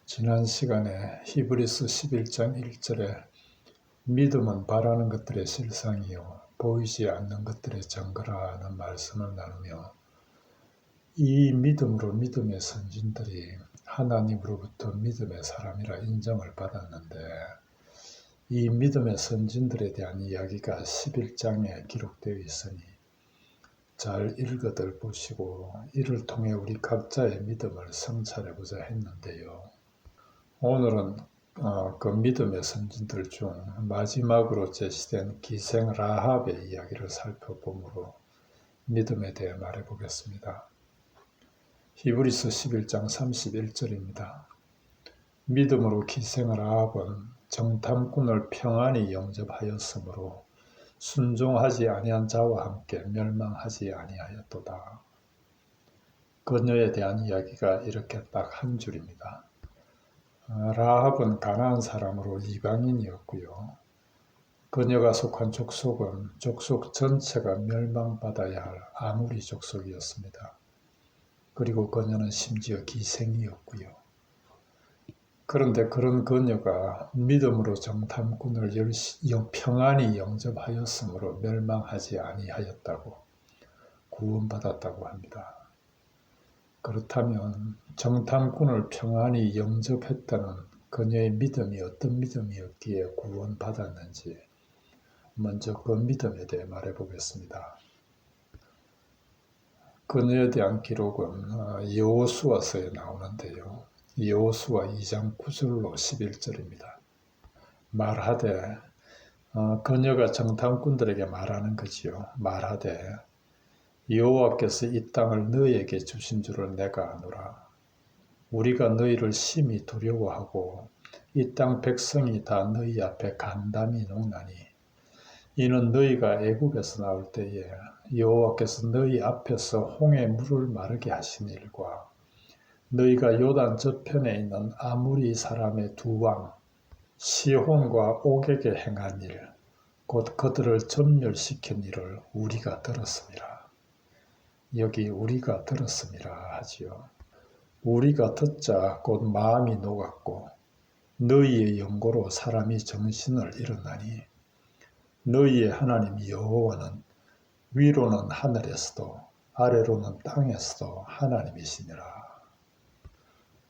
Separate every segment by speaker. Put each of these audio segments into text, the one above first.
Speaker 1: 지난 시간에 히브리서 11장 1절에 믿음은 바라는 것들의 실상이요 보이지 않는 것들의 증거라는 말씀을 나누며 이 믿음으로 믿음의 선진들이 하나님으로부터 믿음의 사람이라 인정을 받았는데 이 믿음의 선진들에 대한 이야기가 11장에 기록되어 있으니 잘 읽어들 보시고 이를 통해 우리 각자의 믿음을 성찰해보자 했는데요. 오늘은 그 믿음의 선진들 중 마지막으로 제시된 기생 라합의 이야기를 살펴보므로 믿음에 대해 말해보겠습니다. 히브리서 11장 31절입니다. 믿음으로 기생 라합은 정탐꾼을 평안히 영접하였으므로 순종하지 아니한 자와 함께 멸망하지 아니하였도다. 그녀에 대한 이야기가 이렇게 딱 한 줄입니다. 라합은 가나안 사람으로 이방인이었고요. 그녀가 속한 족속은 족속 전체가 멸망받아야 할 아무리 족속이었습니다. 그리고 그녀는 심지어 기생이었고요. 그런데 그런 그녀가 믿음으로 정탐꾼을 평안히 영접하였으므로 멸망하지 아니하였다고 구원받았다고 합니다. 그렇다면 정탐꾼을 평안히 영접했다는 그녀의 믿음이 어떤 믿음이었기에 구원받았는지 먼저 그 믿음에 대해 말해보겠습니다. 그녀에 대한 기록은 여호수아서에 나오는데요. 여호수아 2장 9절로 11절입니다. 말하되 그녀가 정탐꾼들에게 말하는 거지요. 말하되 여호와께서 이 땅을 너희에게 주신 줄을 내가 아노라. 우리가 너희를 심히 두려워하고 이 땅 백성이 다 너희 앞에 간담이 녹나니 이는 너희가 애굽에서 나올 때에 여호와께서 너희 앞에서 홍해 물을 마르게 하신 일과 너희가 요단 저편에 있는 아무리 사람의 두 왕 시혼과 옥에게 행한 일 곧 그들을 전멸시킨 일을 우리가 들었습니다. 여기 우리가 들었음이라 하지요. 우리가 듣자 곧 마음이 녹았고 너희의 영고로 사람이 정신을 잃었나니 너희의 하나님 여호와는 위로는 하늘에서도 아래로는 땅에서도 하나님이시니라.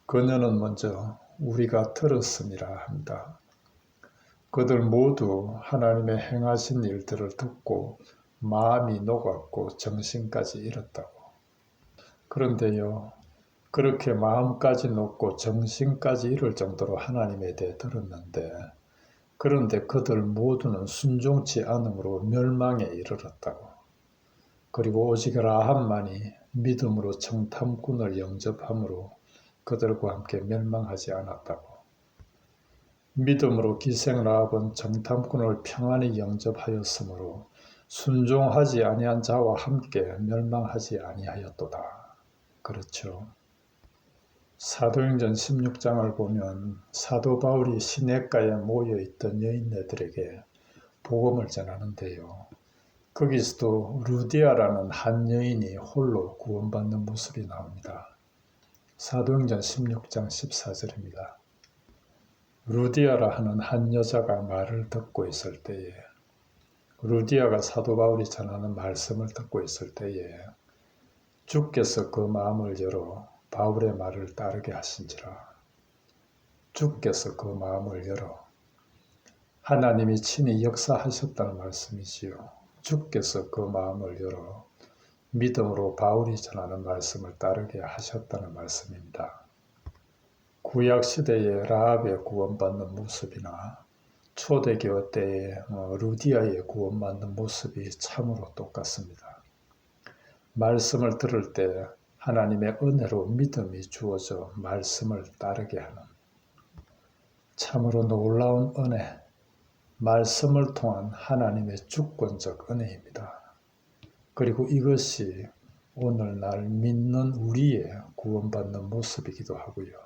Speaker 1: 그녀는 먼저 우리가 들었음이라 합니다. 그들 모두 하나님의 행하신 일들을 듣고 마음이 녹았고 정신까지 잃었다고. 그런데요, 그렇게 마음까지 녹고 정신까지 잃을 정도로 하나님에 대해 들었는데 그런데 그들 모두는 순종치 않음으로 멸망에 이르렀다고. 그리고 오직 라합만이 믿음으로 정탐꾼을 영접함으로 그들과 함께 멸망하지 않았다고. 믿음으로 기생 라합은 정탐꾼을 평안히 영접하였으므로 순종하지 아니한 자와 함께 멸망하지 아니하였도다. 그렇죠. 사도행전 16장을 보면 사도 바울이 시냇가에 모여있던 여인네들에게 복음을 전하는데요. 거기서도 루디아라는 한 여인이 홀로 구원받는 모습이 나옵니다. 사도행전 16장 14절입니다. 루디아라 하는 한 여자가 말을 듣고 있을 때에 루디아가 사도 바울이 전하는 말씀을 듣고 있을 때에 주께서 그 마음을 열어 바울의 말을 따르게 하신지라. 주께서 그 마음을 열어 하나님이 친히 역사하셨다는 말씀이지요. 주께서 그 마음을 열어 믿음으로 바울이 전하는 말씀을 따르게 하셨다는 말씀입니다. 구약시대의 라합의 구원받는 모습이나 초대교회 때의 루디아의 구원받는 모습이 참으로 똑같습니다. 말씀을 들을 때 하나님의 은혜로 믿음이 주어져 말씀을 따르게 하는 참으로 놀라운 은혜, 말씀을 통한 하나님의 주권적 은혜입니다. 그리고 이것이 오늘날 믿는 우리의 구원받는 모습이기도 하고요.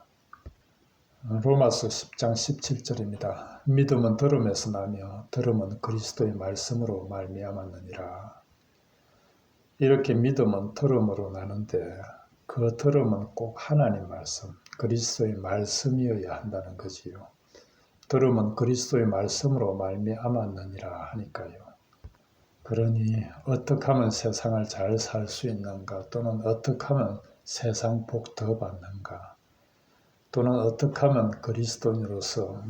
Speaker 1: 로마서 10장 17절입니다. 믿음은 들음에서 나며 들음은 그리스도의 말씀으로 말미암았느니라. 이렇게 믿음은 들음으로 나는데 그 들음은 꼭 하나님 말씀, 그리스도의 말씀이어야 한다는 거지요. 들음은 그리스도의 말씀으로 말미암았느니라 하니까요. 그러니 어떻게 하면 세상을 잘 살 수 있는가, 또는 어떻게 하면 세상 복 더 받는가, 또는 어떻게 하면 그리스도인으로서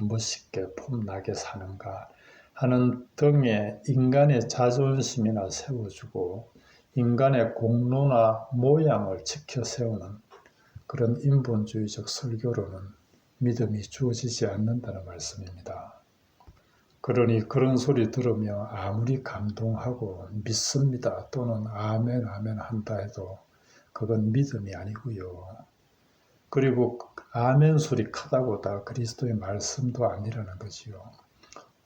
Speaker 1: 멋있게 폼나게 사는가 하는 등의 인간의 자존심이나 세워주고 인간의 공로나 모양을 지켜 세우는 그런 인본주의적 설교로는 믿음이 주어지지 않는다는 말씀입니다. 그러니 그런 소리 들으며 아무리 감동하고 믿습니다 또는 아멘 아멘 한다 해도 그건 믿음이 아니고요. 그리고 아멘 소리 크다고 다 그리스도의 말씀도 아니라는 거지요.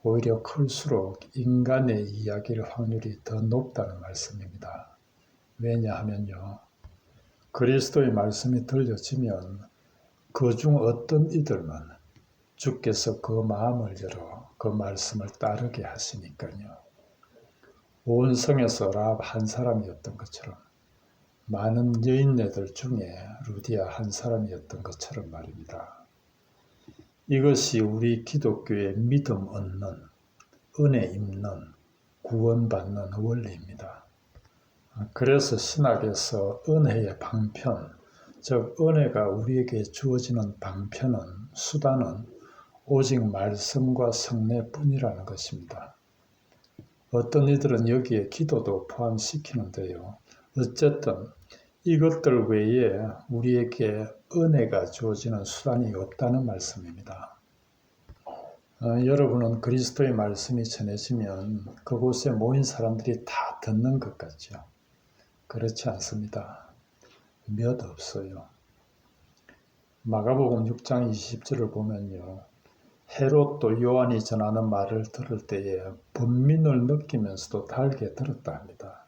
Speaker 1: 오히려 클수록 인간의 이야기일 확률이 더 높다는 말씀입니다. 왜냐하면요, 그리스도의 말씀이 들려지면 그중 어떤 이들만 주께서 그 마음을 열어 그 말씀을 따르게 하시니까요. 온 성에서 라합 한 사람이었던 것처럼 많은 여인네들 중에 루디아 한 사람이었던 것처럼 말입니다. 이것이 우리 기독교의 믿음 얻는, 은혜 입는, 구원받는 원리입니다. 그래서 신학에서 은혜의 방편, 즉 은혜가 우리에게 주어지는 방편은, 수단은 오직 말씀과 성례뿐이라는 것입니다. 어떤 이들은 여기에 기도도 포함시키는데요. 어쨌든 이것들 외에 우리에게 은혜가 주어지는 수단이 없다는 말씀입니다. 여러분은 그리스도의 말씀이 전해지면 그곳에 모인 사람들이 다 듣는 것 같죠? 그렇지 않습니다. 몇 없어요. 마가복음 6장 20절을 보면요. 헤롯도 요한이 전하는 말을 들을 때에 분민을 느끼면서도 달게 들었다 합니다.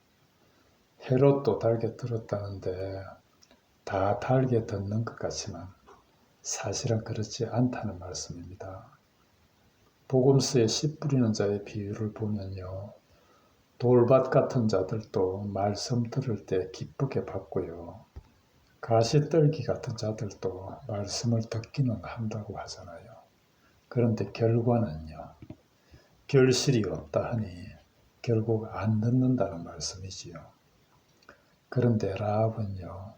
Speaker 1: 헤롯도 달게 들었다는데 다 달게 듣는 것 같지만 사실은 그렇지 않다는 말씀입니다. 복음서에 씨 뿌리는 자의 비유를 보면요. 돌밭 같은 자들도 말씀 들을 때 기쁘게 받고요. 가시떨기 같은 자들도 말씀을 듣기는 한다고 하잖아요. 그런데 결과는요. 결실이 없다 하니 결국 안 듣는다는 말씀이지요. 그런데 라합은요.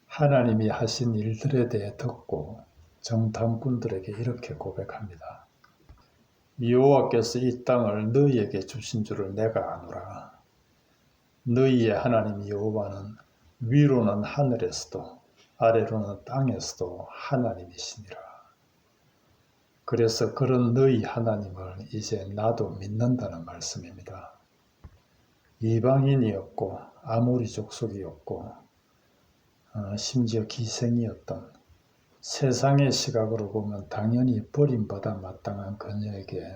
Speaker 1: 하나님이 하신 일들에 대해 듣고 정탐꾼들에게 이렇게 고백합니다. 여호와께서 이 땅을 너희에게 주신 줄을 내가 아노라. 너희의 하나님 여호와는 위로는 하늘에서도 아래로는 땅에서도 하나님이시니라. 그래서 그런 너희 하나님을 이제 나도 믿는다는 말씀입니다. 이방인이었고 아모리 족속이었고 심지어 기생이었던 세상의 시각으로 보면 당연히 버림받아 마땅한 그녀에게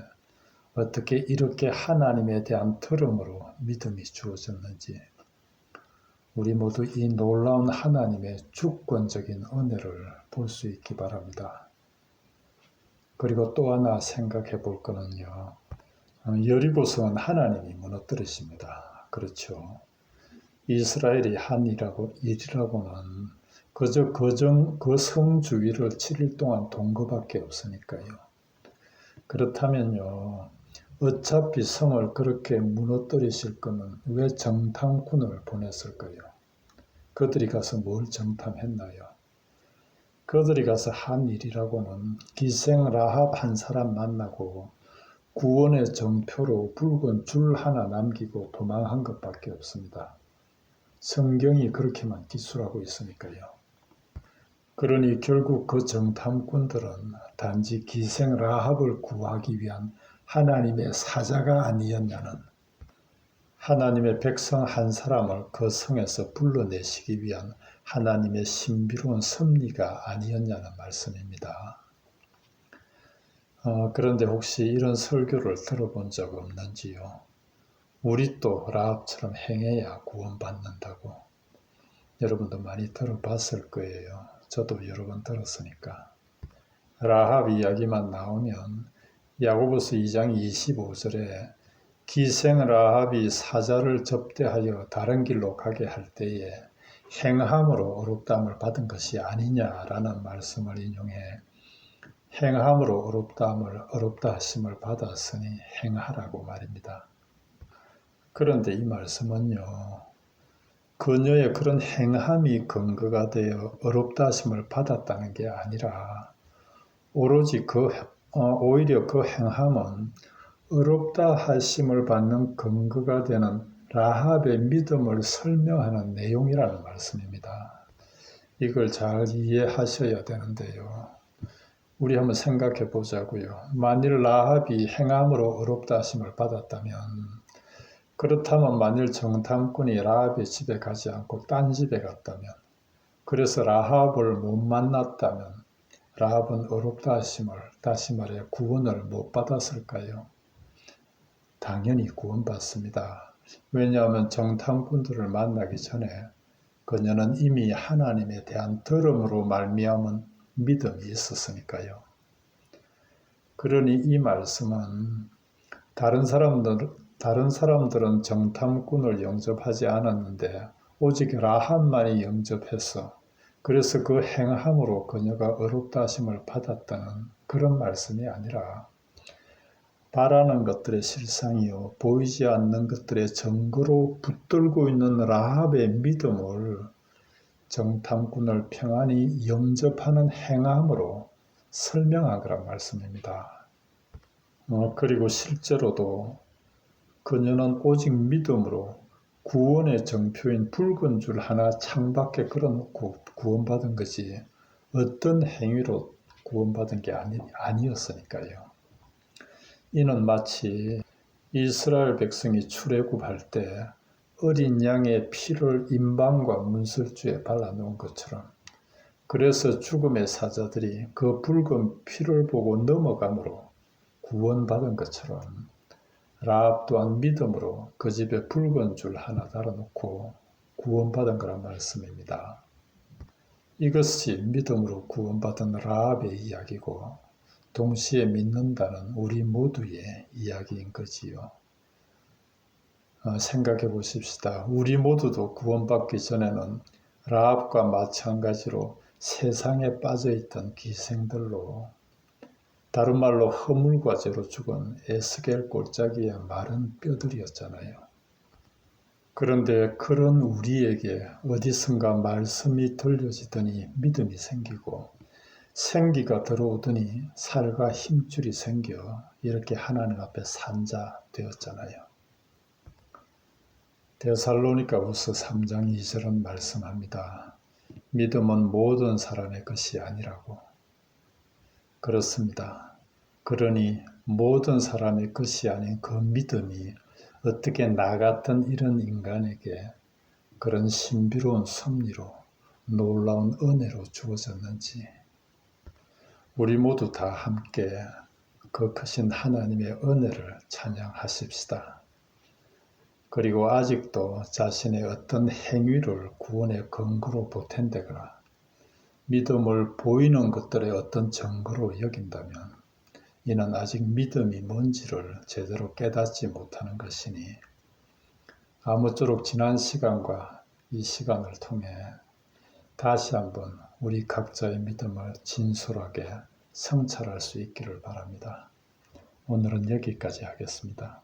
Speaker 1: 어떻게 이렇게 하나님에 대한 들음으로 믿음이 주어졌는지 우리 모두 이 놀라운 하나님의 주권적인 은혜를 볼 수 있기 바랍니다. 그리고 또 하나 생각해 볼 거는요. 여리고성은 하나님이 무너뜨리십니다. 그렇죠. 이스라엘이 한 일이라고는 그저 그 성 주위를 7일 동안 돈 거밖에 없으니까요. 그렇다면요. 어차피 성을 그렇게 무너뜨리실 거면 왜 정탐꾼을 보냈을까요? 그들이 가서 뭘 정탐했나요? 그들이 가서 한 일이라고는 기생 라합 한 사람 만나고 구원의 정표로 붉은 줄 하나 남기고 도망한 것밖에 없습니다. 성경이 그렇게만 기술하고 있으니까요. 그러니 결국 그 정탐꾼들은 단지 기생 라합을 구하기 위한 하나님의 사자가 아니었냐는, 하나님의 백성 한 사람을 그 성에서 불러내시기 위한 하나님의 신비로운 섭리가 아니었냐는 말씀입니다. 그런데 혹시 이런 설교를 들어본 적 없는지요? 우리 또 라합처럼 행해야 구원받는다고. 여러분도 많이 들어봤을 거예요. 저도 여러 번 들었으니까. 라합 이야기만 나오면 야고보서 2장 25절에 기생 라합이 사자를 접대하여 다른 길로 가게 할 때에 행함으로 어렵다함을 받은 것이 아니냐라는 말씀을 인용해 행함으로 어렵다 하심을 받았으니 행하라고 말입니다. 그런데 이 말씀은요, 그녀의 그런 행함이 근거가 되어 어렵다 하심을 받았다는 게 아니라 오로지 오히려 그 행함은 어렵다 하심을 받는 근거가 되는 라합의 믿음을 설명하는 내용이라는 말씀입니다. 이걸 잘 이해하셔야 되는데요. 우리 한번 생각해 보자고요. 만일 라합이 행함으로 어렵다 하심을 받았다면, 그렇다면 만일 정탐꾼이 라합의 집에 가지 않고 딴 집에 갔다면, 그래서 라합을 못 만났다면 라합은 어렵다 하심을, 다시 말해 구원을 못 받았을까요? 당연히 구원받습니다. 왜냐하면 정탐꾼들을 만나기 전에 그녀는 이미 하나님에 대한 들음으로 말미암은 믿음이 있었으니까요. 그러니 이 말씀은 다른 사람들은 정탐꾼을 영접하지 않았는데 오직 라합만이 영접해서 그래서 그 행함으로 그녀가 어렵다 하심을 받았다는 그런 말씀이 아니라 바라는 것들의 실상이요 보이지 않는 것들의 증거로 붙들고 있는 라합의 믿음을 정탐꾼을 평안히 영접하는 행함으로 설명한 거란 말씀입니다. 그리고 실제로도 그녀는 오직 믿음으로 구원의 정표인 붉은 줄 하나 창밖에 걸어놓고 구원받은 것이 어떤 행위로 구원받은 게 아니었으니까요. 이는 마치 이스라엘 백성이 출애굽할 때 어린 양의 피를 임방과 문설주에 발라놓은 것처럼, 그래서 죽음의 사자들이 그 붉은 피를 보고 넘어감으로 구원받은 것처럼 라합 또한 믿음으로 그 집에 붉은 줄 하나 달아놓고 구원받은 거란 말씀입니다. 이것이 믿음으로 구원받은 라합의 이야기고 동시에 믿는다는 우리 모두의 이야기인 거지요. 생각해 보십시다. 우리 모두도 구원받기 전에는 라합과 마찬가지로 세상에 빠져있던 기생들로, 다른 말로 허물과제로 죽은 에스겔 골짜기의 마른 뼈들이었잖아요. 그런데 그런 우리에게 어디선가 말씀이 들려지더니 믿음이 생기고 생기가 들어오더니 살과 힘줄이 생겨 이렇게 하나님 앞에 산자 되었잖아요. 데살로니가후서 3장 2절은 말씀합니다. 믿음은 모든 사람의 것이 아니라고. 그렇습니다. 그러니 모든 사람의 것이 아닌 그 믿음이 어떻게 나 같은 이런 인간에게 그런 신비로운 섭리로 놀라운 은혜로 주어졌는지 우리 모두 다 함께 그 크신 하나님의 은혜를 찬양하십시다. 그리고 아직도 자신의 어떤 행위를 구원의 근거로 보탠다거나 믿음을 보이는 것들의 어떤 증거로 여긴다면 이는 아직 믿음이 뭔지를 제대로 깨닫지 못하는 것이니 아무쪼록 지난 시간과 이 시간을 통해 다시 한번 우리 각자의 믿음을 진솔하게 성찰할 수 있기를 바랍니다. 오늘은 여기까지 하겠습니다.